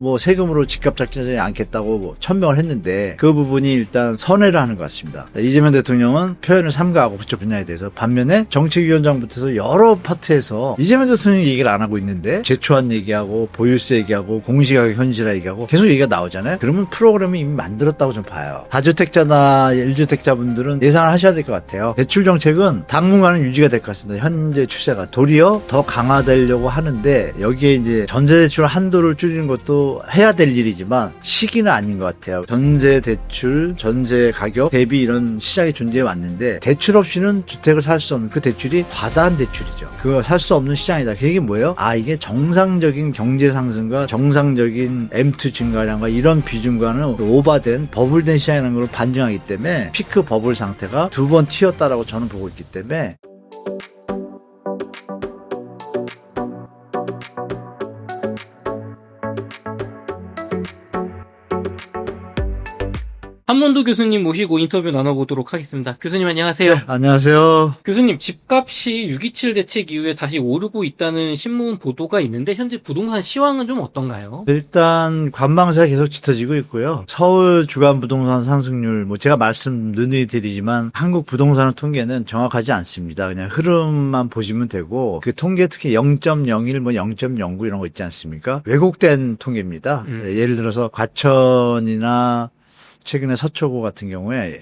뭐 세금으로 집값 잡지 않겠다고 뭐 천명을 했는데 그 부분이 일단 선회를 하는 것 같습니다. 이재명 대통령은 표현을 삼가하고 그쪽 분야에 대해서 반면에 정책위원장부터 여러 파트에서 이재명 대통령이 얘기를 안 하고 있는데 제초안 얘기하고 보유세 얘기하고 공시가격 현실화 얘기하고 계속 얘기가 나오잖아요. 그러면 프로그램을 이미 만들었다고 좀 봐요. 다주택자나 1주택자분들은 예상을 하셔야 될 것 같아요. 대출 정책은 당분간은 유지가 될 것 같습니다. 현재 추세가 도리어 더 강화되려고 하는데 여기에 이제 전세대출 한도를 줄이는 것도 해야 될 일이지만 시기는 아닌 것 같아요. 전세 대출, 전세 가격 대비 이런 시장이 존재해 왔는데 대출 없이는 주택을 살 수 없는 그 대출이 과다한 대출이죠. 그거 살 수 없는 시장이다. 그게 뭐예요? 이게 정상적인 경제 상승과 정상적인 M2 증가량과 이런 비중과는 오버된 버블된 시장이라는 걸 반증하기 때문에 피크 버블 상태가 두 번 튀었다라고 저는 보고 있기 때문에 한문도 교수님 모시고 인터뷰 나눠보도록 하겠습니다. 교수님 안녕하세요. 네, 안녕하세요. 교수님, 집값이 6.27 대책 이후에 다시 오르고 있다는 신문 보도가 있는데 현재 부동산 시황은 좀 어떤가요? 일단 관망세가 계속 짙어지고 있고요. 서울 주간 부동산 상승률 제가 말씀 누누이 드리지만 한국 부동산 통계는 정확하지 않습니다. 그냥 흐름만 보시면 되고 그 통계 특히 0.01 0.09 이런 거 있지 않습니까? 왜곡된 통계입니다. 예를 들어서 과천이나 최근에 서초구 같은 경우에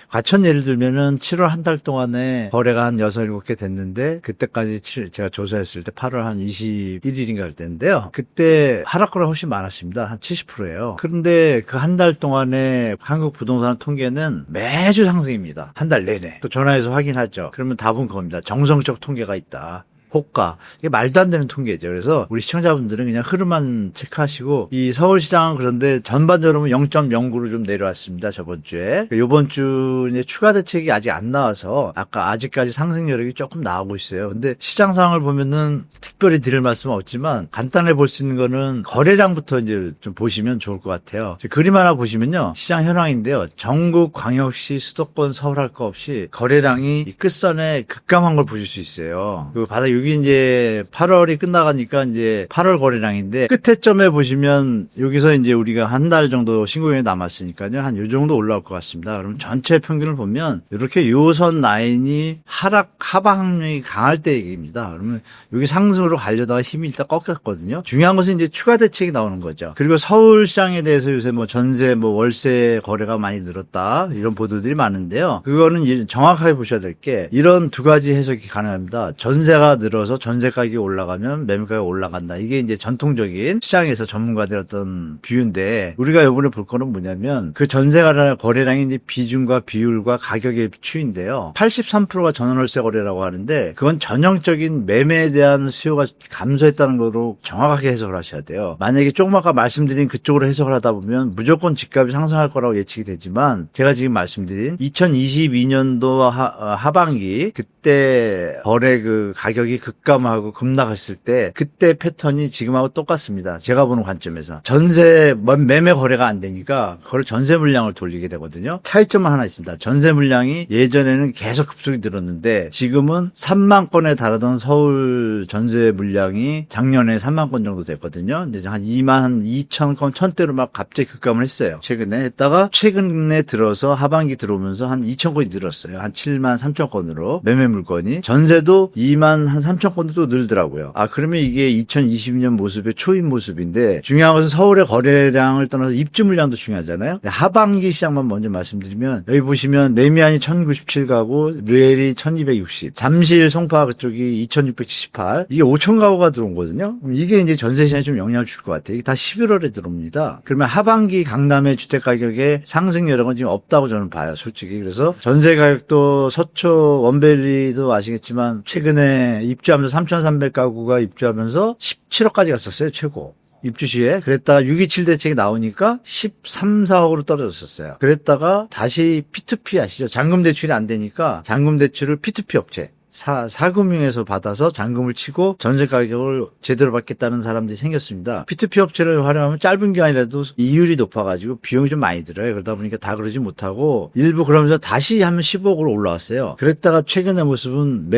과천 예를 들면은 7월 한 달 동안에 거래가 한 6, 7개 됐는데 그때까지 제가 조사했을 때 8월 한 21일인가 그랬는데요. 그때 하락거래가 훨씬 많았습니다. 한 70%예요. 그런데 그 한 달 동안에 한국 부동산 통계는 매주 상승입니다. 한 달 내내. 또 전화해서 확인하죠. 그러면 답은 그겁니다. 정성적 통계가 있다. 호가. 이게 말도 안 되는 통계죠. 그래서 우리 시청자분들은 그냥 흐름만 체크하시고 이 서울시장은 그런데 전반적으로 0.09로 좀 내려왔습니다. 저번 주에. 이번 주 이제 추가 대책이 아직 안 나와서 아직까지 상승 여력이 조금 나오고 있어요. 근데 시장 상황을 보면은 특별히 드릴 말씀은 없지만 간단해 볼 수 있는 거는 거래량부터 이제 좀 보시면 좋을 것 같아요. 그림 하나 보시면요. 시장 현황인데요. 전국 광역시 수도권 서울 할 거 없이 거래량이 이 끝선에 급감한 걸 보실 수 있어요. 그 바닥 여기 이제 8월이 끝나가니까 이제 8월 거래량인데 끝에 점에 보시면 여기서 이제 우리가 한 달 정도 신고일이 남았으니까요. 한 요 정도 올라올 것 같습니다. 그럼 전체 평균을 보면 이렇게 요선 라인이 하방 확률이 강할 때 얘기입니다. 그러면 여기 상승으로 가려다가 힘이 일단 꺾였거든요. 중요한 것은 이제 추가 대책이 나오는 거죠. 그리고 서울시장에 대해서 요새 전세 월세 거래가 많이 늘었다 이런 보도들이 많은데요. 그거는 정확하게 보셔야 될 게 이런 두 가지 해석이 가능합니다. 전세가 늘어서 전세 가격이 올라가면 매물가가 올라간다. 이게 이제 전통적인 시장에서 전문가들 어떤 비유인데 우리가 이번에 볼 거는 뭐냐면 그 전세가 거래량이 이제 비중과 비율과 가격의 추인데요. 83%가 전월세 거래라고 하는데 그건 전형적인 매매에 대한 수요가 감소했다는 거로 정확하게 해석을 하셔야 돼요. 만약에 조금 아까 말씀드린 그쪽으로 해석을 하다 보면 무조건 집값이 상승할 거라고 예측이 되지만 제가 지금 말씀드린 2022년도 하반기 그때 거래 그 가격이 급감하고 급락했을 때 그때 패턴이 지금하고 똑같습니다. 제가 보는 관점에서 전세 매매 거래가 안 되니까 그걸 전세 물량을 돌리게 되거든요. 차이점은 하나 있습니다. 전세 물량이 예전에는 계속 급속히 늘었는데 지금은 3만 건에 달하던 서울 전세 물량이 작년에 3만 건 정도 됐거든요. 이제 한 2만 2천 건 1,000대로 막 갑자기 급감을 했어요. 최근에 했다가 최근에 들어서 하반기 들어오면서 한 2천 건이 늘었어요. 한 7만 3천 건으로 매매 물건이 전세도 2만 한 3천 건도 또 늘더라고요. 그러면 이게 2022년 모습의 초임 모습인데 중요한 것은 서울의 거래량을 떠나서 입주 물량도 중요하잖아요. 하반기 시장만 먼저 말씀드리면 여기 보시면 레미안이 1097가구, 르엘이 1260, 잠실 송파 그쪽이 2678 이게 5천 가구가 들어온 거거든요. 그럼 이게 이제 전세 시장에 좀 영향을 줄 것 같아요. 이게 다 11월에 들어옵니다. 그러면 하반기 강남의 주택 가격의 상승 여력은 지금 없다고 저는 봐요. 솔직히. 그래서 전세 가격도 서초 원베리도 아시겠지만 최근에 입주하면서 3,300가구가 입주하면서 17억까지 갔었어요. 최고. 입주 시에. 그랬다가 6.27 대책이 나오니까 13, 4억으로 떨어졌었어요. 그랬다가 다시 P2P 아시죠? 잔금 대출이 안 되니까 잔금 대출을 P2P 업체. 사금융에서 받아서 잔금을 치고 전세 가격을 제대로 받겠다는 사람들이 생겼습니다. P2P 업체를 활용하면 짧은 기간이라도 이율이 높아가지고 비용이 좀 많이 들어요. 그러다 보니까 다 그러지 못하고 일부 그러면서 다시 하면 15억으로 올라왔어요. 그랬다가 최근의 모습은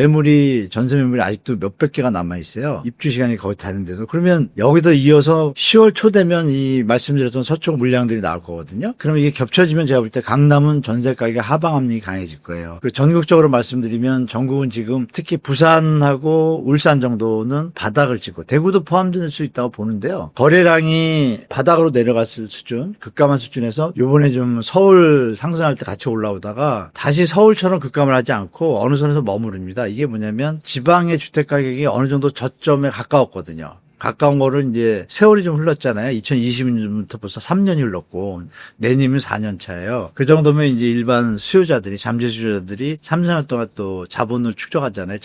전세 매물이 아직도 몇백 개가 남아있어요. 입주 시간이 거의 다는데도. 그러면 여기도 이어서 10월 초 되면 이 말씀드렸던 서쪽 물량들이 나올 거거든요. 그러면 이게 겹쳐지면 제가 볼 때 강남은 전세 가격의 하방 압력이 강해질 거예요. 그리고 전국적으로 말씀드리면 전국은 지금 특히 부산하고 울산 정도는 바닥을 찍고 대구도 포함될 수 있다고 보는데요. 거래량이 바닥으로 내려갔을 수준, 급감한 수준에서 요번에 좀 서울 상승할 때 같이 올라오다가 다시 서울처럼 급감을 하지 않고 어느 선에서 머무릅니다. 이게 뭐냐면 지방의 주택 가격이 어느 정도 저점에 가까웠거든요. 가까운 거를 이제 세월이 좀 흘렀잖아요. 2020년부터 벌써 3년이 흘렀고 내년이면 4년 차예요. 그 정도면 이제 일반 수요자들이 잠재 수요자들이 3, 4년 동안 또 자본을 축적하잖아요.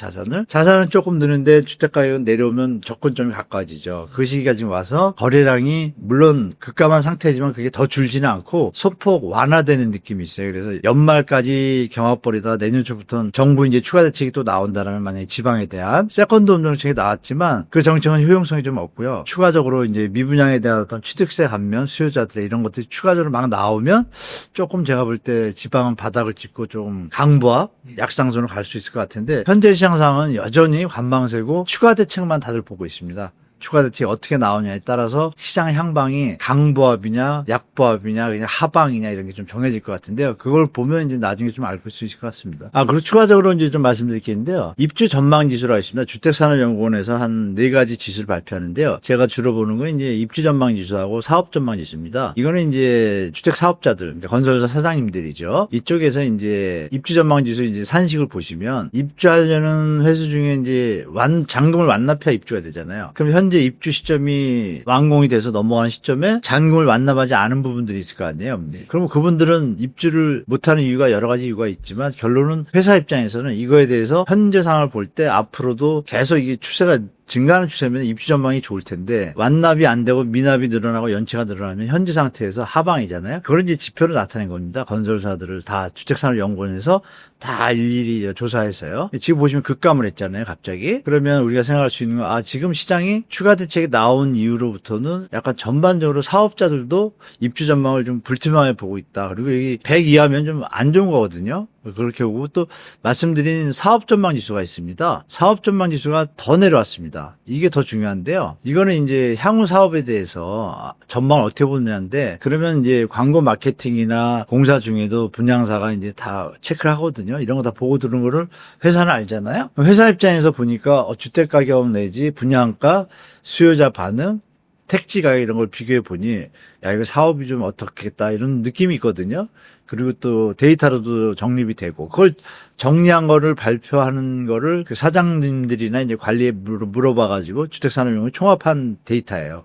자산은 조금 느는데 주택 가격은 내려오면 접근점이 가까워지죠. 그 시기가 지금 와서 거래량이 물론 급감한 상태지만 그게 더 줄지는 않고 소폭 완화되는 느낌이 있어요. 그래서 연말까지 경합벌이다 내년 초부터는 정부 이제 추가 대책이 또 나온다라면 만약에 지방에 대한 세컨드 홈 정책이 나왔지만 그 정책은 효용성이 좀 없고요. 추가적으로 이제 미분양에 대한 어떤 취득세 감면, 수요자들 이런 것들이 추가적으로 막 나오면 조금 제가 볼 때 지방은 바닥을 찍고 좀 강보합, 약상선으로 갈 수 있을 것 같은데 현재 시장 상황은 여전히 관망세고 추가 대책만 다들 보고 있습니다. 추가 대책이 어떻게 나오냐에 따라서 시장의 향방이 강보합이냐, 약보합이냐, 그냥 하방이냐 이런 게 좀 정해질 것 같은데요. 그걸 보면 이제 나중에 좀 알 수 있을 것 같습니다. 그리고 추가적으로 이제 좀 말씀드릴 게 있는데요. 입주 전망 지수라고 있습니다. 주택산업연구원에서 한 4가지 지수를 발표하는데요. 제가 주로 보는 건 이제 입주 전망 지수하고 사업 전망 지수입니다. 이거는 이제 주택 사업자들, 그러니까 건설사 사장님들이죠. 이쪽에서 이제 입주 전망 지수 이제 산식을 보시면 입주하려는 회수 중에 이제 잔금을 완납해야 입주가 되잖아요. 그럼 현재 입주 시점이 완공이 돼서 넘어가는 시점에 잔금을 완납하지 않은 부분들이 있을 거 아니에요. 그러면 그분들은 입주를 못하는 이유가 여러 가지 이유가 있지만 결론은 회사 입장에서는 이거에 대해서 현재 상황을 볼 때 앞으로도 계속 이게 추세가 증가하는 추세면 입주 전망이 좋을 텐데 완납이 안 되고 미납이 늘어나고 연체가 늘어나면 현재 상태에서 하방이잖아요. 그걸 이제 지표로 나타낸 겁니다. 건설사들을 다 주택산업연구원에서 다 일일이 조사해서요. 지금 보시면 급감을 했잖아요. 갑자기. 그러면 우리가 생각할 수 있는 건 지금 시장이 추가 대책이 나온 이후로부터는 약간 전반적으로 사업자들도 입주 전망을 좀 불투명하게 보고 있다. 그리고 여기 100 이하면 좀 안 좋은 거거든요. 그렇게 보고 또 말씀드린 사업 전망 지수가 있습니다. 사업 전망 지수가 더 내려왔습니다. 이게 더 중요한데요. 이거는 이제 향후 사업에 대해서 전망을 어떻게 보느냐인데 그러면 이제 광고 마케팅이나 공사 중에도 분양사가 이제 다 체크를 하거든요. 이런 거 다 보고 들은 거를 회사는 알잖아요. 회사 입장에서 보니까 주택 가격 내지 분양가, 수요자 반응, 택지 가격 이런 걸 비교해 보니 이거 사업이 좀 어떻겠다 이런 느낌이 있거든요. 그리고 또 데이터로도 정립이 되고 그걸 정리한 거를 발표하는 거를 그 사장님들이나 이제 관리에 물어봐가지고 주택산업용을 총합한 데이터예요.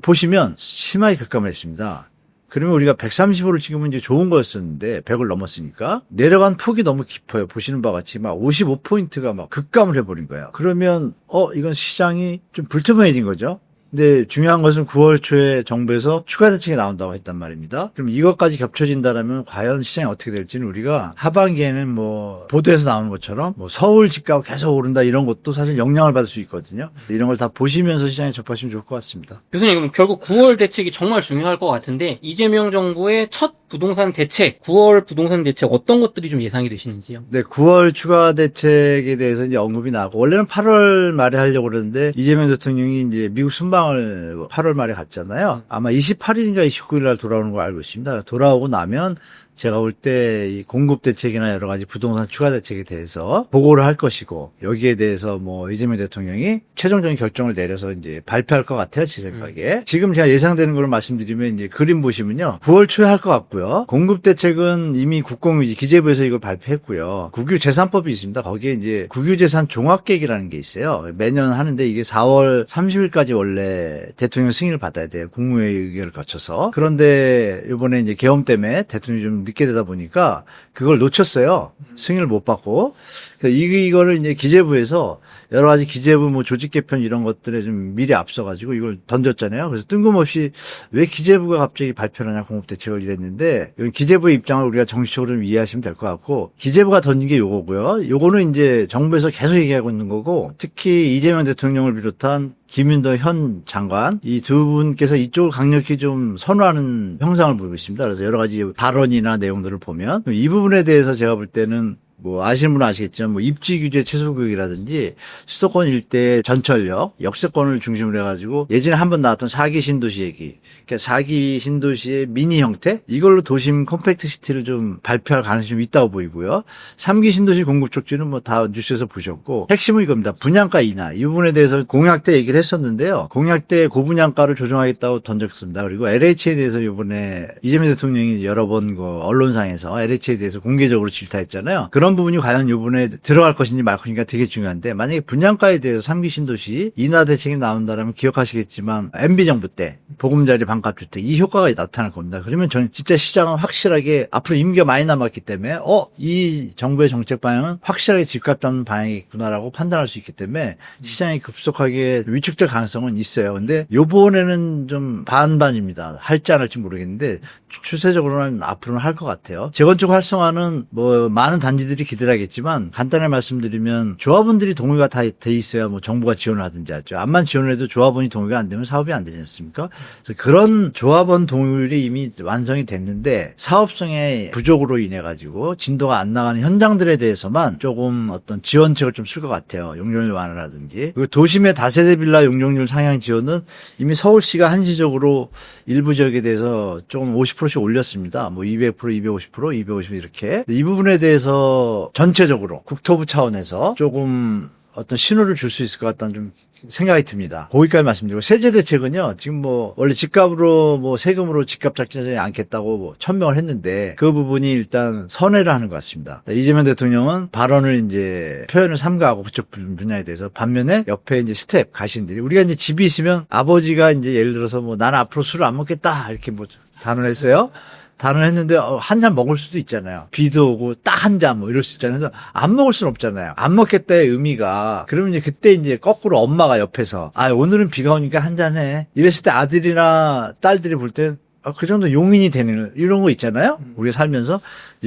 보시면 심하게 급감을 했습니다. 그러면 우리가 135를 찍으면 이제 좋은 거였었는데 100을 넘었으니까 내려간 폭이 너무 깊어요. 보시는 바와 같이 막 55포인트가 막 급감을 해버린 거예요. 그러면 이건 시장이 좀 불투명해진 거죠. 근데 중요한 것은 9월 초에 정부에서 추가 대책이 나온다고 했단 말입니다. 그럼 이것까지 겹쳐진다라면 과연 시장이 어떻게 될지는 우리가 하반기에는 뭐 보도에서 나오는 것처럼 뭐 서울 집값 계속 오른다 이런 것도 사실 영향을 받을 수 있거든요. 이런 걸 다 보시면서 시장에 접하시면 좋을 것 같습니다. 교수님, 그럼 결국 9월 대책이 정말 중요할 것 같은데 이재명 정부의 첫 부동산 대책, 9월 부동산 대책 어떤 것들이 좀 예상이 되시는지요? 네, 9월 추가 대책에 대해서 이제 언급이 나고 원래는 8월 말에 하려고 그러는데 이재명 대통령이 이제 미국 순방을 8월 말에 갔잖아요. 아마 28일인가 29일 날 돌아오는 걸 알고 있습니다. 돌아오고 나면 제가 볼 때 이 공급 대책이나 여러 가지 부동산 추가 대책에 대해서 보고를 할 것이고 여기에 대해서 뭐 이재명 대통령이 최종적인 결정을 내려서 이제 발표할 것 같아요, 제 생각에. 지금 제가 예상되는 걸 말씀드리면 이제 그림 보시면요. 9월 초에 할 것 같고요. 공급 대책은 이미 국공유지 기재부에서 이걸 발표했고요. 국유재산법이 있습니다. 거기에 이제 국유재산 종합계획이라는 게 있어요. 매년 하는데 이게 4월 30일까지 원래 대통령 승인을 받아야 돼요. 국무회의 의결을 거쳐서. 그런데 이번에 이제 계엄 때문에 대통령이 좀 늦게 되다 보니까 그걸 놓쳤어요. 승인을 못 받고. 그래서 이거를 이제 기재부에서 여러 가지 기재부 뭐 조직 개편 이런 것들에 좀 미리 앞서가지고 이걸 던졌잖아요. 그래서 뜬금없이 왜 기재부가 갑자기 발표를 하냐 공급대책을 이랬는데 이런 기재부의 입장을 우리가 정식적으로 좀 이해하시면 될 것 같고 기재부가 던진 게 요거고요. 요거는 이제 정부에서 계속 얘기하고 있는 거고 특히 이재명 대통령을 비롯한 김윤도 현 장관 이 두 분께서 이쪽을 강력히 좀 선호하는 형상을 보이고 있습니다. 그래서 여러 가지 발언이나 내용들을 보면 이 부분에 대해서 제가 볼 때는 뭐 아시는 분은 아시겠지만 뭐 입지 규제 최소 구역이라든지 수도권 일대 전철역, 역세권을 중심으로 해가지고 예전에 한번 나왔던 4기 신도시 얘기, 그러니까 4기 신도시의 미니 형태 이걸로 도심 컴팩트 시티를 좀 발표할 가능성이 좀 있다고 보이고요. 3기 신도시 공급 촉진은 뭐 다 뉴스에서 보셨고 핵심은 이겁니다. 분양가 인하 이 부분에 대해서 공약 때 얘기를 했었는데요. 공약 때 고분양가를 조정하겠다고 던졌습니다. 그리고 LH에 대해서 이번에 이재명 대통령이 여러 번 그 언론상에서 LH에 대해서 공개적으로 질타했잖아요. 그런 부분이 과연 이번에 들어갈 것인지 말 것인가 되게 중요한데 만약에 분양가에 대해서 3기 신도시 인하 대책이 나온다면 기억하시겠지만 MB 정부 때 보금자리 반값주택 이 효과가 나타날 겁니다. 그러면 저는 진짜 시장은 확실하게 앞으로 임기가 많이 남았기 때문에 이 정부의 정책 방향은 확실하게 집값 잡는 방향이구나라고 판단할 수 있기 때문에 시장이 급속하게 위축될 가능성은 있어요. 근데 요번에는 좀 반반입니다. 할지 안 할지 모르겠는데 추세적으로는 앞으로는 할 것 같아요. 재건축 활성화는 뭐 많은 단지들이 기대를 하겠지만 간단히 말씀드리면 조합원들이 동의가 다 돼 있어야 뭐 정부가 지원을 하든지 하죠. 암만 지원을 해도 조합원이 동의가 안 되면 사업이 안 되지 않습니까? 그래서 그런 조합원 동의율이 이미 완성이 됐는데 사업성의 부족으로 인해 가지고 진도가 안 나가는 현장들에 대해서만 조금 어떤 지원책을 좀 쓸 것 같아요. 용적률 완화라든지. 그리고 도심의 다세대 빌라 용적률 상향 지원은 이미 서울시가 한시적으로 일부 지역에 대해서 조금 50%씩 올렸습니다. 뭐 200%, 250%, 250 이렇게. 이 부분에 대해서 전체적으로 국토부 차원에서 조금 어떤 신호를 줄 수 있을 것 같다는 좀 생각이 듭니다. 거기까지 말씀드리고 세제 대책은요. 지금 뭐 원래 집값으로 뭐 세금으로 집값 잡지 않겠다고 뭐 천명을 했는데 그 부분이 일단 선회를 하는 것 같습니다. 이재명 대통령은 발언을 이제 표현을 삼가하고 그쪽 분야에 대해서 반면에 옆에 이제 스텝 가신들이 우리가 이제 집이 있으면 아버지가 이제 예를 들어서 뭐 나는 앞으로 술을 안 먹겠다 이렇게 뭐 단언을 했어요. 단언을 했는데 한 잔 먹을 수도 있잖아요. 비도 오고 딱 한 잔 뭐 이럴 수 있잖아요. 그래서 안 먹을 수는 없잖아요. 안 먹겠다의 의미가 그러면 이제 그때 이제 거꾸로 엄마가 옆에서 오늘은 비가 오니까 한 잔 해. 이랬을 때 아들이나 딸들이 볼 때 그 정도 용인이 되는 이런 거 있잖아요. 우리가 살면서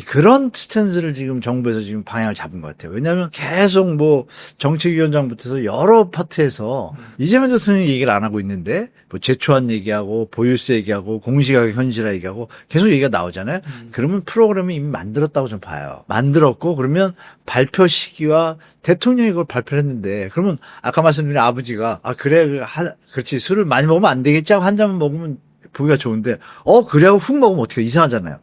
그런 스탠스를 지금 정부에서 지금 방향을 잡은 것 같아요. 왜냐하면 계속 뭐 정책위원장부터 여러 파트에서 이재명 대통령이 얘기를 안 하고 있는데 뭐 제초안 얘기하고 보유세 얘기하고 공시가격 현실화 얘기하고 계속 얘기가 나오잖아요. 그러면 프로그램이 이미 만들었다고 좀 봐요. 만들었고 그러면 발표 시기와 대통령이 그걸 발표를 했는데 그러면 아까 말씀드린 아버지가 그래 그렇지 술을 많이 먹으면 안 되겠지 하고 한 잔만 먹으면 보기가 좋은데 그래하고 훅 먹으면 어떻게 이상하잖아요.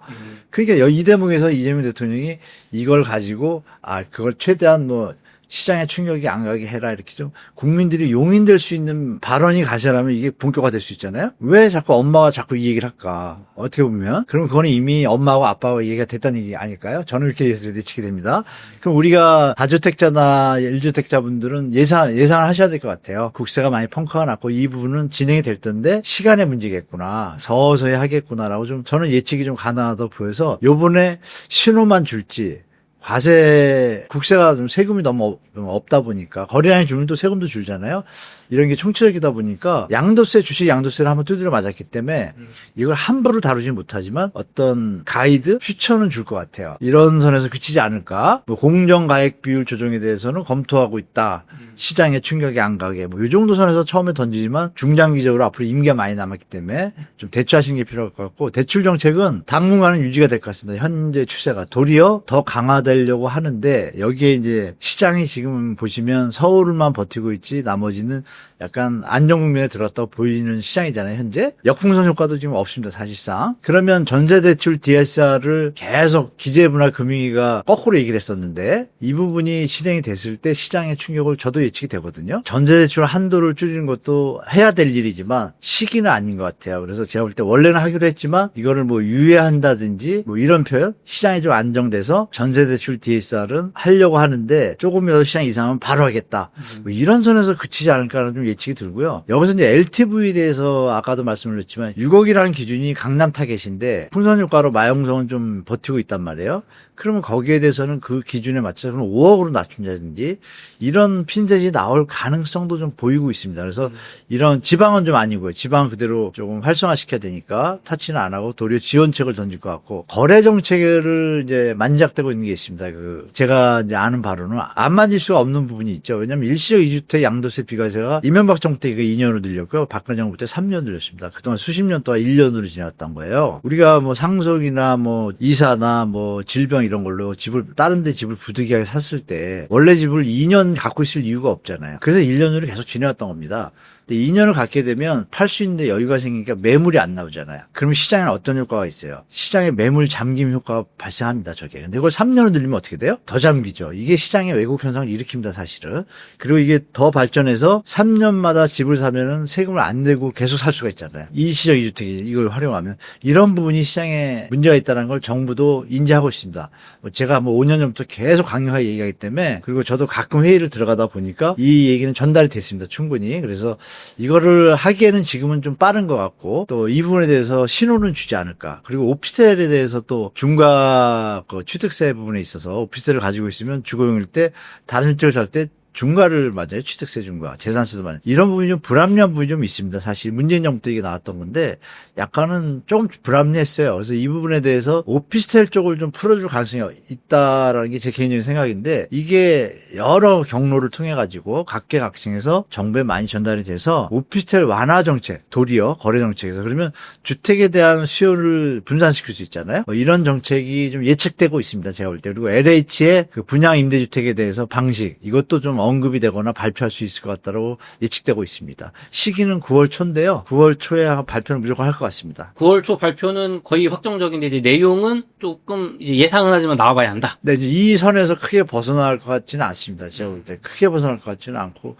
그러니까 이 대목에서 이재명 대통령이 이걸 가지고 그걸 최대한 뭐 시장에 충격이 안 가게 해라 이렇게 좀 국민들이 용인될 수 있는 발언이 가셔라면 이게 본격화될 수 있잖아요. 왜 자꾸 엄마가 자꾸 이 얘기를 할까? 어떻게 보면 그러면 그건 이미 엄마하고 아빠하고 얘기가 됐다는 얘기 아닐까요? 저는 이렇게 예측이 됩니다. 그럼 우리가 다주택자나 1주택자분들은 예상을 하셔야 될 것 같아요. 국세가 많이 펑크가 났고 이 부분은 진행이 될 텐데 시간의 문제겠구나. 서서히 하겠구나라고 좀 저는 예측이 좀 가능하다고 보여서 요번에 신호만 줄지 과세, 국세가 좀 세금이 너무 없다 보니까 거래량이 줄면 또 세금도 줄잖아요. 이런 게 총체적이다 보니까 양도세, 주식 양도세를 한번 두드려 맞았기 때문에 이걸 함부로 다루지 못하지만 어떤 가이드, 퓨처는 줄 것 같아요. 이런 선에서 그치지 않을까. 뭐 공정가액 비율 조정에 대해서는 검토하고 있다. 시장에 충격이 안 가게. 뭐 이 정도 선에서 처음에 던지지만 중장기적으로 앞으로 임기가 많이 남았기 때문에 좀 대처하시는 게 필요할 것 같고 대출 정책은 당분간은 유지가 될 것 같습니다. 현재 추세가 도리어 더 강화되려고 하는데 여기에 이제 시장이 지금 보시면 서울만 버티고 있지 나머지는 약간 안정 국면에 들어갔다고 보이는 시장이잖아요. 현재 역풍선 효과도 지금 없습니다. 사실상. 그러면 전세대출 DSR을 계속 기재부나 금융위가 거꾸로 얘기를 했었는데 이 부분이 실행이 됐을 때 시장의 충격을 저도 예측이 되거든요. 전세대출 한도를 줄이는 것도 해야 될 일이지만 시기는 아닌 것 같아요. 그래서 제가 볼 때 원래는 하기로 했지만 이거를 뭐 유예한다든지 뭐 이런 표현 시장이 좀 안정돼서 전세대출 DSR은 하려고 하는데 조금이라도 시장 이상하면 바로 하겠다. 뭐 이런 선에서 그치지 않을까라는 거다라는 좀 예측이 들고요. 여기서 이제 LTV에 대해서 아까도 말씀드렸지만 6억이라는 기준이 강남 타겟인데 풍선 효과로 마용성은 좀 버티고 있단 말이에요. 그러면 거기에 대해서는 그 기준에 맞춰서 5억으로 낮춘다든지 이런 핀셋이 나올 가능성도 좀 보이고 있습니다. 그래서 이런 지방은 좀 아니고요. 지방은 그대로 조금 활성화시켜야 되니까 타치는 안 하고 도리어 지원책을 던질 것 같고 거래 정책을 이제 만작되고 있는 게 있습니다. 제가 이제 아는 바로는 안 만질 수가 없는 부분이 있죠. 왜냐하면 일시적 2주택 양도세 비과세가 이명박 정부 때 2년으로 늘렸고요. 박근혜 정부 때 3년 늘렸습니다. 그동안 수십 년 동안 1년으로 지났던 거예요. 우리가 뭐 상속이나 뭐 이사나 뭐 질병 이런 걸로 다른 데 집을 부득이하게 샀을 때 원래 집을 2년 갖고 있을 이유가 없잖아요. 그래서 1년으로 계속 지내왔던 겁니다. 근데 2년을 갖게 되면 팔 수 있는데 여유가 생기니까 매물이 안 나오잖아요. 그러면 시장에는 어떤 효과가 있어요? 시장에 매물 잠김 효과가 발생합니다, 저게. 근데 이걸 3년을 늘리면 어떻게 돼요? 더 잠기죠. 이게 시장의 왜곡 현상을 일으킵니다, 사실은. 그리고 이게 더 발전해서 3년마다 집을 사면은 세금을 안 내고 계속 살 수가 있잖아요. 일시적 2주택이 이걸 활용하면. 이런 부분이 시장에 문제가 있다는 걸 정부도 인지하고 있습니다. 제가 뭐 5년 전부터 계속 강력하게 얘기하기 때문에 그리고 저도 가끔 회의를 들어가다 보니까 이 얘기는 전달이 됐습니다, 충분히. 그래서 이거를 하기에는 지금은 좀 빠른 것 같고 또 이 부분에 대해서 신호는 주지 않을까. 그리고 오피스텔에 대해서 또 중과 취득세 부분에 있어서 오피스텔을 가지고 있으면 주거용일 때 다른 주택을 살 때 중과를 맞아요. 취득세 중과, 재산세도 맞아요. 이런 부분이 좀 불합리한 부분이 좀 있습니다. 사실 문재인 정부 때 이게 나왔던 건데 약간은 조금 불합리했어요. 그래서 이 부분에 대해서 오피스텔 쪽을 좀 풀어줄 가능성이 있다라는 게 제 개인적인 생각인데 이게 여러 경로를 통해 가지고 각계각층에서 정부에 많이 전달이 돼서 오피스텔 완화 정책, 도리어 거래 정책에서 그러면 주택에 대한 수요를 분산시킬 수 있잖아요. 이런 정책이 좀 예측되고 있습니다. 제가 볼 때. 그리고 LH의 그 분양 임대주택에 대해서 방식 이것도 좀 언급이 되거나 발표할 수 있을 것 같다고 예측되고 있습니다. 시기는 9월 초인데요. 9월 초에 발표는 무조건 할 것 같습니다. 9월 초 발표는 거의 확정적인데 이제 내용은 조금 이제 예상은 하지만 나와봐야 한다. 네, 이제 이 선에서 크게 벗어날 것 같지는 않습니다. 제가 볼 때 크게 벗어날 것 같지는 않고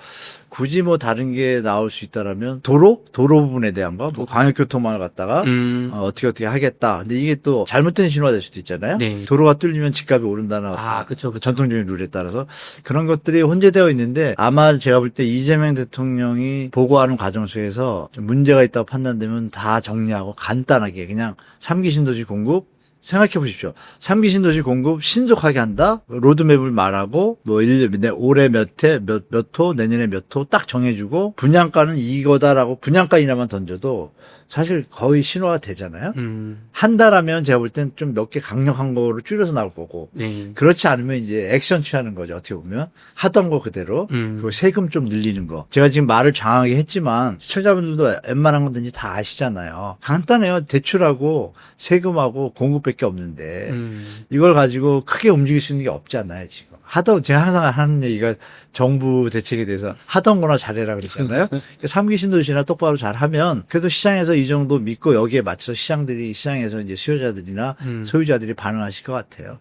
굳이 뭐 다른 게 나올 수 있다라면 도로 부분에 대한 거, 뭐 광역교통망을 갖다가 어떻게 하겠다. 근데 이게 또 잘못된 신호가 될 수도 있잖아요. 네. 도로가 뚫리면 집값이 오른다는 그쵸. 전통적인 룰에 따라서 그런 것들이 혼재되어 있는데 아마 제가 볼 때 이재명 대통령이 보고하는 과정 속에서 좀 문제가 있다고 판단되면 다 정리하고 간단하게 그냥 3기 신도시 공급 생각해 보십시오. 3기 신도시 공급 신속하게 한다? 로드맵을 말하고, 올해 몇 호, 내년에 몇 호 딱 정해주고, 분양가는 이거다라고 분양가 인하만 던져도 사실 거의 신호가 되잖아요. 한다라면 제가 볼 땐 좀 몇 개 강력한 거로 줄여서 나올 거고, 네. 그렇지 않으면 이제 액션 취하는 거죠. 어떻게 보면. 하던 거 그대로. 그리고 세금 좀 늘리는 거. 제가 지금 말을 장하게 했지만, 시청자분들도 웬만한 건든지 다 아시잖아요. 간단해요. 대출하고 세금하고 공급밖에 없는데, 이걸 가지고 크게 움직일 수 있는 게 없지 않나요, 지금. 제가 항상 하는 얘기가 정부 대책에 대해서 하던 거나 잘해라 그랬잖아요. 3기 신도시나 똑바로 잘하면 그래도 시장에서 이 정도 믿고 여기에 맞춰서 시장에서 이제 수요자들이나 소유자들이 반응하실 것 같아요.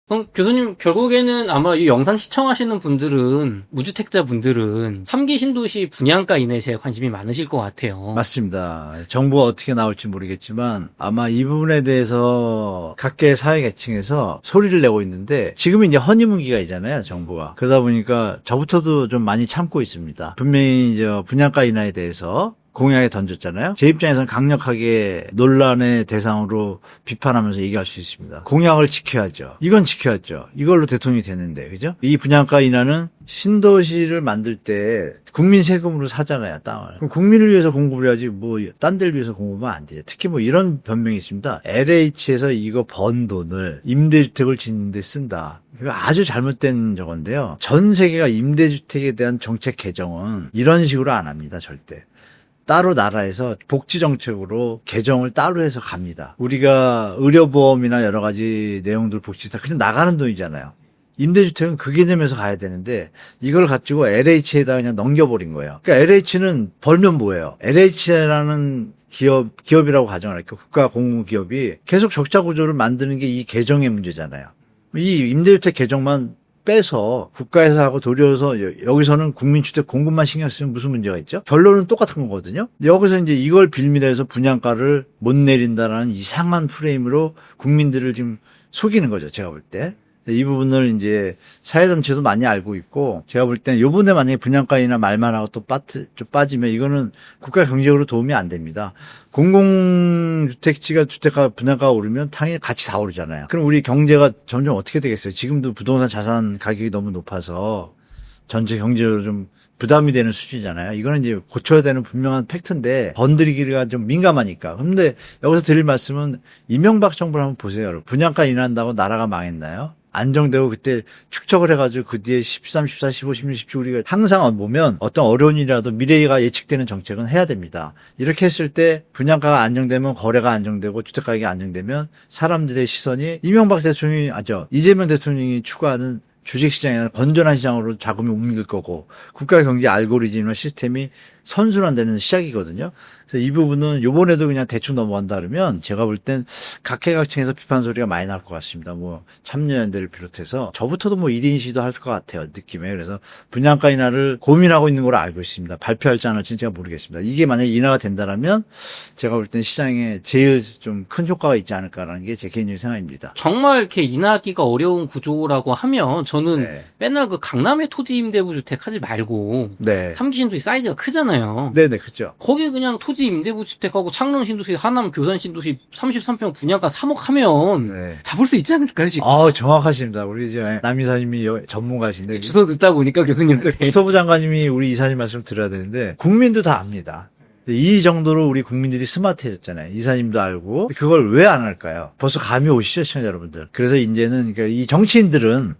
그럼 교수님 결국에는 아마 이 영상 시청하시는 분들은 무주택자 분들은 3기 신도시 분양가 인해에 관심이 많으실 것 같아요. 맞습니다. 정부가 어떻게 나올지 모르겠지만 아마 이 부분에 대해서 각계 사회계층에서 소리를 내고 있는데 지금은 이제 허니문기간이잖아요, 정부가. 그러다 보니까 저부터도 좀 많이 참고 있습니다. 분명히 이제 분양가 인하에 대해서 공약에 던졌잖아요. 제 입장에서는 강력하게 논란의 대상으로 비판하면서 얘기할 수 있습니다. 공약을 지켜야죠. 이건 지켜야죠. 이걸로 대통령이 됐는데, 그죠? 이 분양가 인하는 신도시를 만들 때 국민 세금으로 사잖아요, 땅을. 그럼 국민을 위해서 공급을 해야지 뭐 딴 데를 위해서 공급하면 안 돼요. 특히 뭐 이런 변명이 있습니다. LH에서 이거 번 돈을 임대주택을 짓는 데 쓴다. 이거 아주 잘못된 저건데요. 전 세계가 임대주택에 대한 정책 개정은 이런 식으로 안 합니다, 절대. 따로 나라에서 복지정책으로 개정을 따로 해서 갑니다. 우리가 의료보험이나 여러 가지 내용들 복지 다 그냥 나가는 돈이잖아요. 임대주택은 그 개념에서 가야 되는데 이걸 가지고 LH에다 그냥 넘겨버린 거예요. 그러니까 LH는 벌면 뭐예요? LH라는 기업이라고 가정을 할게요. 국가 공공기업이 계속 적자 구조를 만드는 게 이 개정의 문제잖아요. 이 임대주택 개정만 빼서 국가에서 하고 도리어서 여기서는 국민주택 공급만 신경 쓰면 무슨 문제가 있죠? 결론은 똑같은 거거든요. 여기서 이제 이걸 빌미해서 분양가를 못 내린다라는 이상한 프레임으로 국민들을 지금 속이는 거죠. 제가 볼 때. 이 부분을 이제 사회단체도 많이 알고 있고, 제가 볼 때는 요번에 만약에 분양가이나 말만 하고 또 좀 빠지면 이거는 국가 경제적으로 도움이 안 됩니다. 공공주택지가 주택가 분양가가 오르면 당연히 같이 다 오르잖아요. 그럼 우리 경제가 점점 어떻게 되겠어요? 지금도 부동산 자산 가격이 너무 높아서 전체 경제적으로 좀 부담이 되는 수준이잖아요. 이거는 이제 고쳐야 되는 분명한 팩트인데 건드리기가 좀 민감하니까. 그런데 여기서 드릴 말씀은 이명박 정부를 한번 보세요. 여러분. 분양가 인하한다고 나라가 망했나요? 안정되고 그때 축적을 해가지고 그 뒤에 13, 14, 15, 16, 17 우리가 항상 보면 어떤 어려운 일이라도 미래가 예측되는 정책은 해야 됩니다. 이렇게 했을 때 분양가가 안정되면 거래가 안정되고 주택가격이 안정되면 사람들의 시선이 이재명 대통령이 추구하는 주식시장이나 건전한 시장으로 자금이 옮길 거고 국가 경제 알고리즘이나 시스템이 선순환되는 시작이거든요. 그래서 이 부분은 요번에도 그냥 대충 넘어간다 그러면 제가 볼 땐 각계각층에서 비판 소리가 많이 날 것 같습니다. 뭐 참여연대를 비롯해서 저부터도 뭐 1인 시도 할 것 같아요. 느낌에. 그래서 분양가 인하를 고민하고 있는 걸로 알고 있습니다. 발표할지 안 할지는 제가 모르겠습니다. 이게 만약에 인하가 된다면 제가 볼 땐 시장에 제일 좀 큰 효과가 있지 않을까라는 게 제 개인적인 생각입니다. 정말 이렇게 인하하기가 어려운 구조라고 하면 저는 네. 맨날 그 강남의 토지 임대부 주택 하지 말고 네. 3기 신도시 사이즈가 크잖아요. 네네, 그죠. 거기 그냥 토지 임대부 주택하고 창릉 신도시, 하남 교산 신도시 33평 분양가 3억 하면 네. 잡을 수 있지 않을까요, 지금? 정확하십니다. 우리 이제 남 이사님이 전문가신데. 주소 듣다 보니까 교수님한테. 국토부 장관님이 우리 이사님 말씀 드려야 되는데 국민도 다 압니다. 이 정도로 우리 국민들이 스마트해졌잖아요. 이사님도 알고 그걸 왜 안 할까요? 벌써 감이 오시죠, 시청자 여러분들. 그래서 이제는 그러니까 이 정치인들은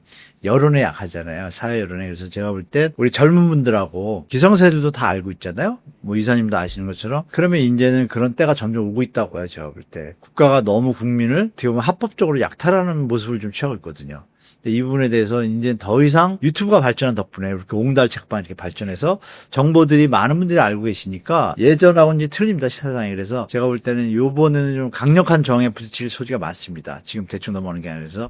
여론에 약하잖아요. 사회 여론에. 그래서 제가 볼 때 우리 젊은 분들하고 기성세들도 다 알고 있잖아요. 뭐 이사님도 아시는 것처럼. 그러면 이제는 그런 때가 점점 오고 있다고요. 제가 볼 때. 국가가 너무 국민을 어떻게 보면 합법적으로 약탈하는 모습을 좀 취하고 있거든요. 이 부분에 대해서 이제 더 이상 유튜브가 발전한 덕분에 이렇게 옹달 책방 이렇게 발전해서 정보들이 많은 분들이 알고 계시니까 예전하고는 이제 틀립니다. 세상이. 그래서 제가 볼 때는 요번에는 좀 강력한 정에 부딪힐 소지가 많습니다. 지금 대충 넘어가는 게 아니라. 그래서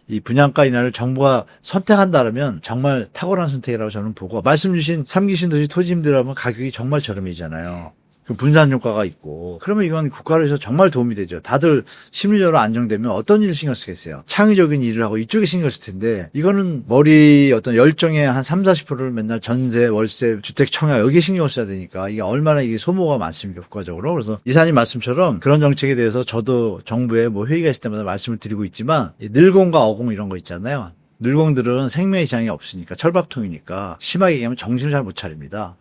이 분양가 인하를 정부가 선택한다면 정말 탁월한 선택이라고 저는 보고 말씀 주신 3기 신도시 토지임대라면 가격이 정말 저렴해지잖아요. 그 분산 효과가 있고 그러면 이건 국가로서 정말 도움이 되죠. 다들 심리적으로 안정되면 어떤 일을 신경 쓰겠어요. 창의적인 일을 하고 이쪽에 신경 쓸 텐데 이거는 머리 어떤 열정의 한 3, 40%를 맨날 전세, 월세, 주택 청약 여기에 신경을 써야 되니까 이게 얼마나 이게 소모가 많습니까 국가적으로. 그래서 이사님 말씀처럼 그런 정책에 대해서 저도 정부에 뭐 회의가 있을 때마다 말씀을 드리고 있지만 늘공과 어공 이런 거 있잖아요. 늘공들은 생명의 지장이 없으니까 철밥통이니까 심하게 얘기하면 정신을 잘 못 차립니다.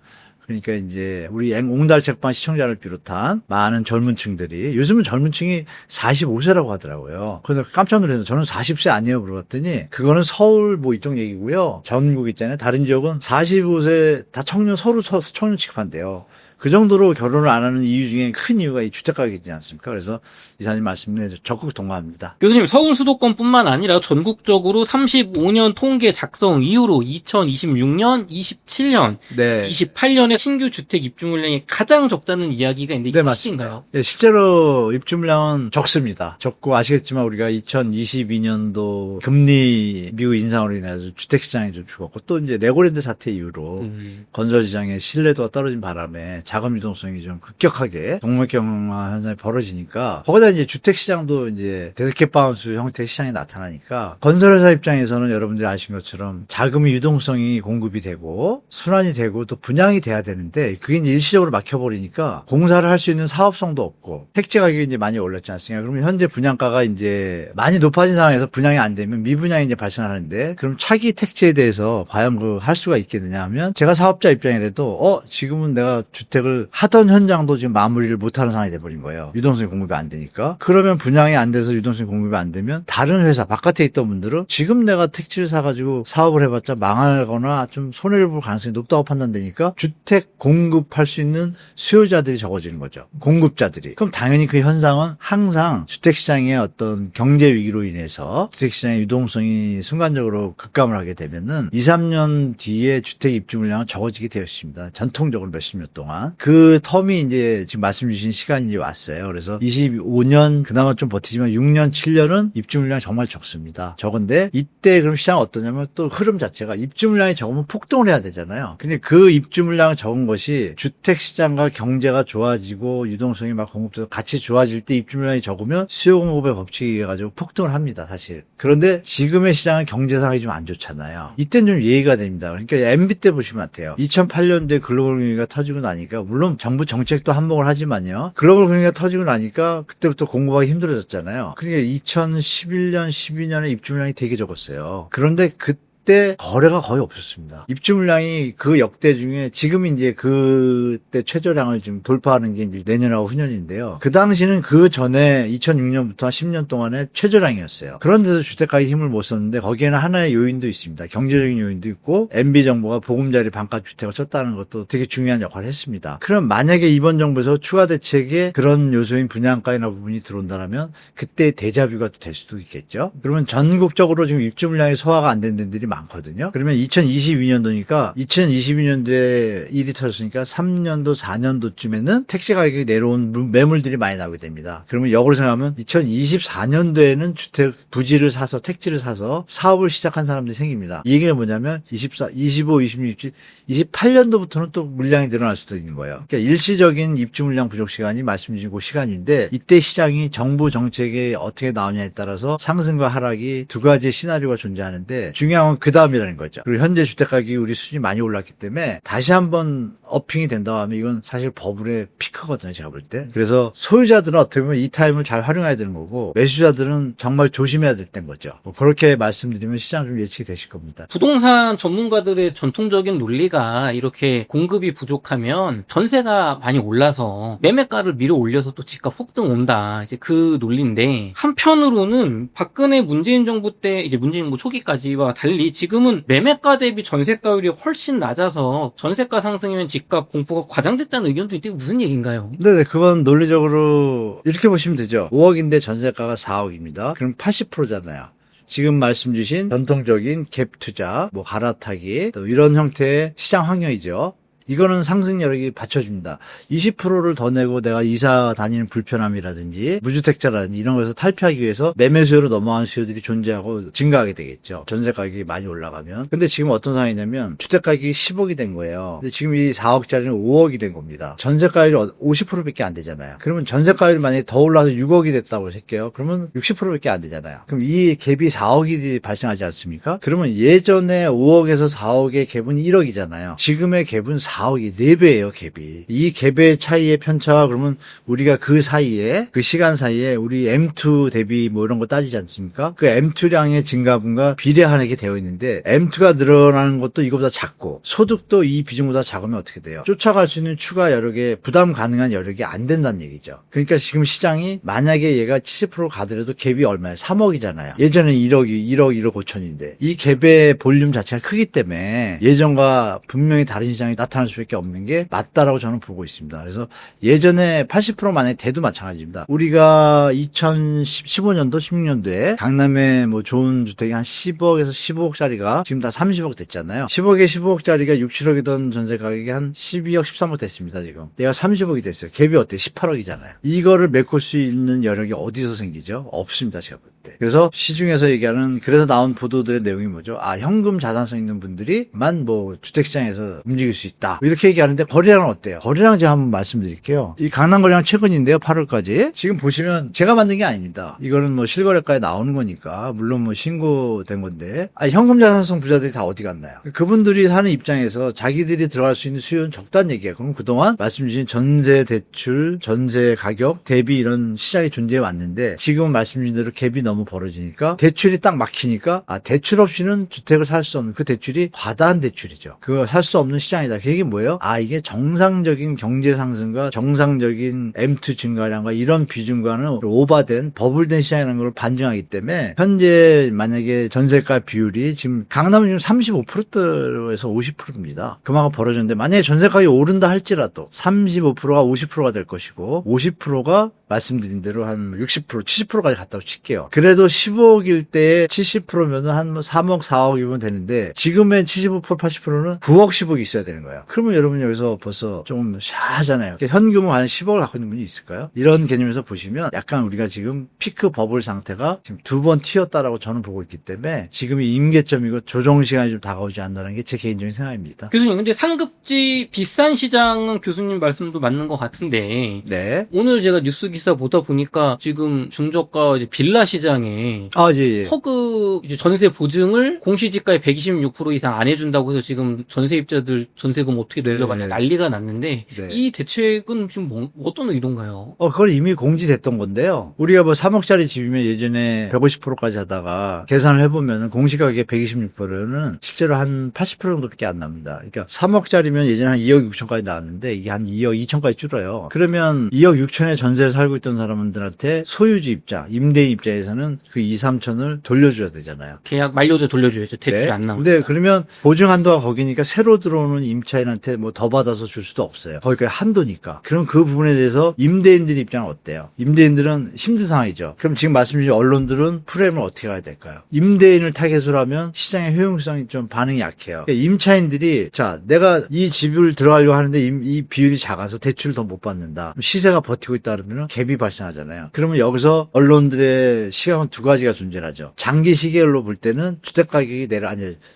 그러니까 이제 우리 옹달 책방 시청자를 비롯한 많은 젊은 층들이 요즘은 젊은 층이 45세라고 하더라고요. 그래서 깜짝 놀라서 저는 40세 아니에요 물어봤더니 그거는 서울 뭐 이쪽 얘기고요. 전국 있잖아요. 다른 지역은 45세 다 청년 서로 청년 취급한대요. 그 정도로 결혼을 안 하는 이유 중에 큰 이유가 이 주택 가격이지 않습니까? 그래서 이사님 말씀에 적극 동감합니다. 교수님, 서울 수도권뿐만 아니라 전국적으로 35년 통계 작성 이후로 2026년, 27년, 네. 28년에 신규 주택 입주 물량이 가장 적다는 이야기가 있는데 네, 이게 맞습니다. 사실인가요? 예, 실제로 입주 물량은 적습니다. 적고 아시겠지만 우리가 2022년도 금리 미국 인상으로 인해서 주택 시장이 좀 죽었고 또 이제 레고랜드 사태 이후로 건설 시장의 신뢰도가 떨어진 바람에 자금 유동성이 좀 급격하게 동맥경화 현상이 벌어지니까 거기다 이제 주택 시장도 이제 데드캣 바운스 형태의 시장이 나타나니까 건설회사 입장에서는 여러분들이 아신 것처럼 자금의 유동성이 공급이 되고 순환이 되고 또 분양이 돼야 되는데 그게 이제 일시적으로 막혀버리니까 공사를 할 수 있는 사업성도 없고 택지 가격이 이제 많이 올랐지 않습니까? 그러면 현재 분양가가 이제 많이 높아진 상황에서 분양이 안 되면 미분양이 이제 발생하는데 그럼 차기 택지에 대해서 과연 그 할 수가 있겠느냐 하면 제가 사업자 입장이라도 지금은 내가 주택을 하던 현장도 지금 마무리를 못하는 상황이 돼버린 거예요. 유동성이 공급이 안 되니까. 그러면 분양이 안 돼서 유동성이 공급이 안 되면 다른 회사 바깥에 있던 분들은 지금 내가 택지를 사가지고 사업을 해봤자 망하거나 좀 손해를 볼 가능성이 높다고 판단되니까 주택 공급할 수 있는 수요자들이 적어지는 거죠. 공급자들이. 그럼 당연히 그 현상은 항상 주택시장의 어떤 경제 위기로 인해서 주택시장의 유동성이 순간적으로 급감을 하게 되면은 2, 3년 뒤에 주택 입주 물량은 적어지게 되어 있습니다. 전통적으로 몇십 년 동안. 동안 그 텀이 이제 지금 말씀 주신 시간이 이제 왔어요. 그래서 25년 그나마 좀 버티지만 6년, 7년은 입주 물량이 정말 적습니다. 적은데 이때 그럼 시장 어떠냐면 또 흐름 자체가 입주 물량이 적으면 폭등을 해야 되잖아요. 근데 그 입주 물량 적은 것이 주택 시장과 경제가 좋아지고 유동성이 막 공급도 같이 좋아질 때 입주 물량이 적으면 수요 공급의 법칙에 의해 가지고 폭등을 합니다, 사실. 그런데 지금의 시장은 경제 상황이 좀 안 좋잖아요. 이때는 좀 예의가 됩니다. 그러니까 MB 때 보시면 돼요. 2008년도에 글로벌 금융위기가 터지고 나니까 물론 정부 정책도 한몫을 하지만요. 글로벌 금융위기가 터지고 나니까 그때부터 공급하기 힘들어졌잖아요. 그러니까 2011년, 12년에 입주 물량이 되게 적었어요. 그런데 그때 거래가 거의 없었습니다. 입주 물량이 그 역대 중에 지금 이제 그때 최저량을 지금 돌파하는 게 이제 내년하고 후년인데요. 그 당시는 그 전에 2006년부터 한 10년 동안에 최저량이었어요. 그런데도 주택가격이 힘을 못 썼는데 거기에는 하나의 요인도 있습니다. 경제적인 요인도 있고 MB 정부가 보금자리 반가 주택을 쳤다는 것도 되게 중요한 역할을 했습니다. 그럼 만약에 이번 정부에서 추가 대책에 그런 요소인 분양가이나 부분이 들어온다면 그때 데자뷰가 또 될 수도 있겠죠. 그러면 전국적으로 지금 입주 물량이 소화가 안 된 데들이 많거든요. 그러면 2022년도니까 2022년도에 일이 터졌으니까 3년도, 4년도쯤에는 택지 가격이 내려온 매물들이 많이 나오게 됩니다. 그러면 역으로 생각하면 2024년도에는 주택 부지를 사서 택지를 사서 사업을 시작한 사람들이 생깁니다. 이 얘기가 뭐냐면 24, 25, 26, 28년도부터는 또 물량이 늘어날 수도 있는 거예요. 그러니까 일시적인 입주 물량 부족 시간이 말씀 주신 그 시간인데 이때 시장이 정부 정책이 어떻게 나오냐에 따라서 상승과 하락이 두 가지 시나리오가 존재하는데 중요한 건 그 다음이라는 거죠. 그리고 현재 주택 가격이 우리 수준이 많이 올랐기 때문에 다시 한번 어핑이 된다고 하면 이건 사실 버블의 피크거든요, 제가 볼 때. 그래서 소유자들은 어떻게 보면 이 타임을 잘 활용해야 되는 거고 매수자들은 정말 조심해야 될 때인 거죠. 뭐 그렇게 말씀드리면 시장 좀 예측이 되실 겁니다. 부동산 전문가들의 전통적인 논리가 이렇게 공급이 부족하면 전세가 많이 올라서 매매가를 밀어 올려서 또 집값 폭등 온다. 이제 그 논리인데 한편으로는 박근혜 문재인 정부 때 이제 문재인 정부 초기까지와 달리 지금은 매매가 대비 전세가율이 훨씬 낮아서 전세가 상승이면 집값 공포가 과장됐다는 의견도 있는데 무슨 얘기인가요? 네네, 그건 논리적으로 이렇게 보시면 되죠. 5억인데 전세가가 4억입니다. 그럼 80%잖아요. 지금 말씀 주신 전통적인 갭 투자, 뭐 갈아타기, 또 이런 형태의 시장 환경이죠. 이거는 상승 여력이 받쳐줍니다. 20%를 더 내고 내가 이사 다니는 불편함이라든지 무주택자라든지 이런 것에서 탈피하기 위해서 매매 수요로 넘어가는 수요들이 존재하고 증가하게 되겠죠. 전세 가격이 많이 올라가면. 근데 지금 어떤 상황이냐면 주택 가격이 10억이 된 거예요. 근데 지금 이 4억짜리는 5억이 된 겁니다. 전세 가율이 50%밖에 안 되잖아요. 그러면 전세 가율이 만약에 더 올라서 6억이 됐다고 할게요. 그러면 60%밖에 안 되잖아요. 그럼 이 갭이 4억이 발생하지 않습니까? 그러면 예전에 5억에서 4억의 갭은 1억이잖아요. 지금의 갭은 4억이 4배예요, 갭이. 이 갭의 차이의 편차가 그러면 우리가 그 사이에, 그 시간 사이에 우리 M2 대비 뭐 이런 거 따지지 않습니까? 그 M2량의 증가분과 비례하게 되어 있는데 M2가 늘어나는 것도 이거보다 작고 소득도 이 비중보다 작으면 어떻게 돼요? 쫓아갈 수 있는 추가 여력에 부담 가능한 여력이 안 된다는 얘기죠. 그러니까 지금 시장이 만약에 얘가 70% 가더라도 갭이 얼마예요? 3억이잖아요. 예전에 1억 1억 5천인데 이 갭의 볼륨 자체가 크기 때문에 예전과 분명히 다른 시장이 나타날 수밖에 없는 게 맞다라고 저는 보고 있습니다. 그래서 예전에 80% 만약에 돼도 마찬가지입니다. 우리가 2015년도, 16년도에 강남에 뭐 좋은 주택이 한 10억에서 15억짜리가 지금 다 30억 됐잖아요. 10억에 15억짜리가 6, 7억이던 전세 가격이 한 12억, 13억 됐습니다, 지금. 내가 30억이 됐어요. 갭이 어때요? 18억이잖아요. 이거를 메꿀 수 있는 여력이 어디서 생기죠? 없습니다, 제가 볼 때. 그래서 시중에서 얘기하는, 그래서 나온 보도들의 내용이 뭐죠? 아, 현금 자산성 있는 분들이만 뭐 주택시장에서 움직일 수 있다. 이렇게 얘기하는데 거래량은 어때요? 거래량 제가 한번 말씀드릴게요. 이 강남 거래량 최근인데요, 8월까지. 지금 보시면 제가 만든 게 아닙니다. 이거는 뭐 실거래가에 나오는 거니까 물론 뭐 신고된 건데, 아, 현금 자산성 부자들이 다 어디 갔나요? 그분들이 사는 입장에서 자기들이 들어갈 수 있는 수요는 적다는 얘기예요. 그럼 그동안 말씀 주신 전세 대출, 전세 가격 대비 이런 시장이 존재해 왔는데 지금은 말씀 주신 대로 갭이 너무 벌어지니까 대출이 딱 막히니까 아, 대출 없이는 주택을 살 수 없는, 그 대출이 과다한 대출이죠. 그거 살 수 없는 시장이다. 그 얘기 뭐예요? 아, 이게 정상적인 경제 상승과 정상적인 M2 증가량과 이런 비중과는 오버된 버블된 시장이라는 걸 반증하기 때문에 현재 만약에 전세가 비율이 지금 강남은 지금 35%대에서 50%입니다. 그만큼 벌어졌는데 만약에 전세 가격이 오른다 할지라도 35%가 50%가 될 것이고 50%가 말씀드린 대로 한 60%, 70%까지 갔다고 칠게요. 그래도 10억일 때 70%면은 한 뭐 3억, 4억이면 되는데 지금의 75%, 80%는 9억, 10억이 있어야 되는 거예요. 그러면 여러분 여기서 벌써 좀 샤하잖아요. 현금은 한 10억을 갖고 있는 분이 있을까요? 이런 개념에서 보시면 약간 우리가 지금 피크 버블 상태가 지금 두 번 튀었다라고 저는 보고 있기 때문에 지금이 임계점이고 조정 시간이 좀 다가오지 않나라는 게 제 개인적인 생각입니다. 교수님, 근데 상급지 비싼 시장은 교수님 말씀도 맞는 것 같은데 네. 오늘 제가 뉴스 기사 보다 보니까 지금 중저가 이제 빌라 시장에 아, 예, 예. 허그 이제 전세 보증을 공시지가의 126% 이상 안 해준다고 해서 지금 전세입자들 전세금 어떻게 돌려받냐 네. 난리가 났는데 네. 이 대책은 지금 어떤 의도인가요? 그걸 이미 공지됐던 건데요. 우리가 뭐 3억짜리 집이면 예전에 150%까지 하다가 계산을 해보면 공시가격의 126%는 실제로 한 80% 정도밖에 안 납니다. 그러니까 3억짜리면 예전에 한 2억 6천까지 나왔는데 이게 한 2억 2천까지 줄어요. 그러면 2억 6천에 전세를 살고 있던 사람들한테 소유주 입장, 임대인 입장에서는 그 2, 3천을 돌려줘야 되잖아요. 계약 만료돼 돌려줘야죠. 대출이 안 나오면. 근데 그러면 보증 한도가 거기니까 새로 들어오는 임차인한테 뭐 더 받아서 줄 수도 없어요. 거기가 한도니까. 그럼 그 부분에 대해서 임대인들 입장은 어때요? 임대인들은 힘든 상황이죠. 그럼 지금 말씀 주신 언론들은 프레임을 어떻게 가야 될까요? 임대인을 타겟으로 하면 시장의 효용성이 좀 반응이 약해요. 그러니까 임차인들이 자 내가 이 집을 들어가려고 하는데 이 비율이 작아서 대출을 더 못 받는다. 시세가 버티고 있다 그러면 갭이 발생하잖아요. 그러면 여기서 언론들의 시각은 두 가지가 존재하죠. 장기 시계로 볼 때는 주택 가격이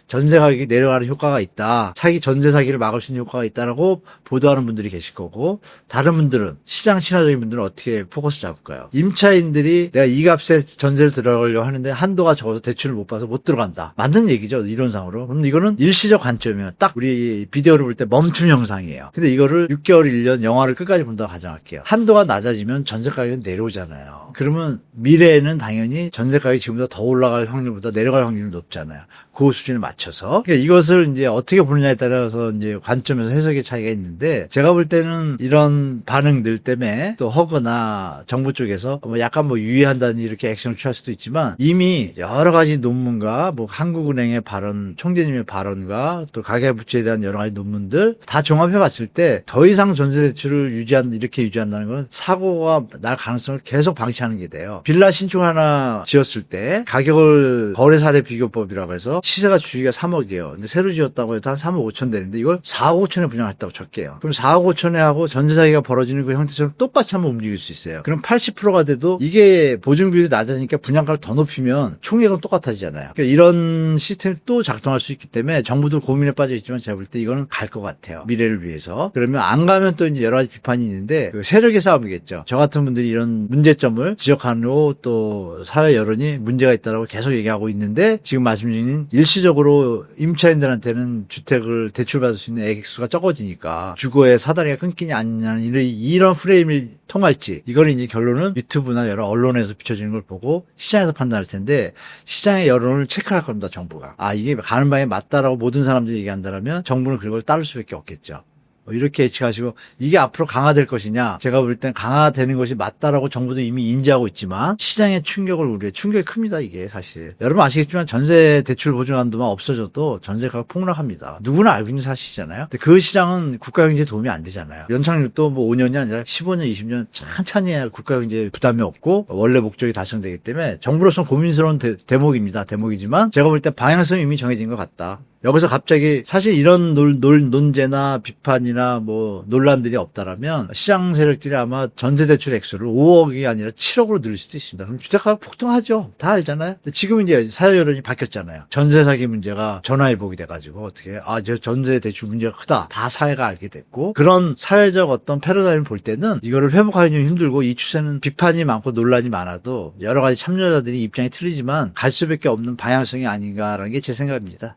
전세 가격이 내려가는 효과가 있다. 전세 사기를 막을 수 있는 효과가 있다라고 보도하는 분들이 계실 거고 다른 분들은 시장 친화적인 분들은 어떻게 포커스 잡을까요? 임차인들이 내가 이 값에 전세를 들어가려고 하는데 한도가 적어서 대출을 못 받아서 못 들어간다. 맞는 얘기죠. 이론상으로. 그런데 이거는 일시적 관점이에요. 딱 우리 비디오를 볼 때 멈춤 영상이에요. 근데 이거를 6개월, 1년 영화를 끝까지 본다고 가정할게요. 한도가 낮아지면 전세 가격은 내려오잖아요. 그러면 미래에는 당연히 전세 가격이 지금보다 더 올라갈 확률보다 내려갈 확률이 높잖아요. 그 수준에 맞춰서. 그러니까 이것을 이제 어떻게 보느냐에 따라서 이제 관점에서 해석의 차이가 있는데 제가 볼 때는 이런 반응들 때문에 또 허그나 정부 쪽에서 뭐 약간 뭐 유의한다는 이렇게 액션을 취할 수도 있지만 이미 여러 가지 논문과 뭐 한국은행의 발언, 총재님의 발언과 또 가계부채에 대한 여러 가지 논문들 다 종합해 봤을 때 더 이상 전세 대출을 이렇게 유지한다는 건 사고가 날 가능성을 계속 방치하는 게 돼요. 빌라 신축 하나 지었을 때 가격을 거래 사례 비교법이라고 해서 시세가 주기가 3억이에요. 근데 새로 지었다고 해도 한 3억 5천 되는데 이걸 4억 5천에 분양했다고 쳤게요. 그럼 4억 5천에 하고 전세 사기가 벌어지는 그 형태처럼 똑같이 한번 움직일 수 있어요. 그럼 80%가 돼도 이게 보증 비율이 낮아지니까 분양가를 더 높이면 총액은 똑같아지잖아요. 그러니까 이런 시스템이 또 작동할 수 있기 때문에 정부도 고민에 빠져 있지만 제가 볼 때 이거는 갈 것 같아요. 미래를 위해서. 그러면 안 가면 또 이제 여러 가지 비판이 있는데 그 세력의 싸움이겠죠. 저 같은 분들이 이런 문제점을 지적하고 또 사회 여론이 문제가 있다라고 계속 얘기하고 있는데 지금 말씀 주신 일시적으로 임차인들한테는 주택을 대출받을 수 있는 액수가 적어지니까 주거의 사다리가 끊기냐 아니냐는 이런 프레임을 통할지 이거는 이제 결론은 유튜브나 여러 언론에서 비춰지는 걸 보고 시장에서 판단할 텐데 시장의 여론을 체크할 겁니다. 정부가. 이게 가는 방에 맞다라고 모든 사람들이 얘기한다면 정부는 그걸 따를 수밖에 없겠죠. 이렇게 예측하시고 이게 앞으로 강화될 것이냐 제가 볼 땐 강화되는 것이 맞다라고 정부도 이미 인지하고 있지만 시장의 충격이 큽니다. 이게 사실 여러분 아시겠지만 전세 대출 보증 한도만 없어져도 전세가가 폭락합니다. 누구나 알고 있는 사실이잖아요. 근데 그 시장은 국가 경제에 도움이 안 되잖아요. 연착륙도 뭐 5년이 아니라 15년 20년 천천히 해야 국가 경제에 부담이 없고 원래 목적이 달성되기 때문에 정부로서는 고민스러운 대목이지만 제가 볼 때 방향성이 이미 정해진 것 같다. 여기서 갑자기 사실 이런 논제나 비판이나 뭐 논란들이 없다라면 시장 세력들이 아마 전세 대출 액수를 5억이 아니라 7억으로 늘릴 수도 있습니다. 그럼 주택가가 폭등하죠. 다 알잖아요. 근데 지금 이제 사회 여론이 바뀌었잖아요. 전세 사기 문제가 전화위복이 돼가지고 어떻게 저 전세 대출 문제가 크다. 다 사회가 알게 됐고 그런 사회적 어떤 패러다임을 볼 때는 이거를 회복하기 좀 힘들고 이 추세는 비판이 많고 논란이 많아도 여러 가지 참여자들이 입장이 틀리지만 갈 수밖에 없는 방향성이 아닌가라는 게 제 생각입니다.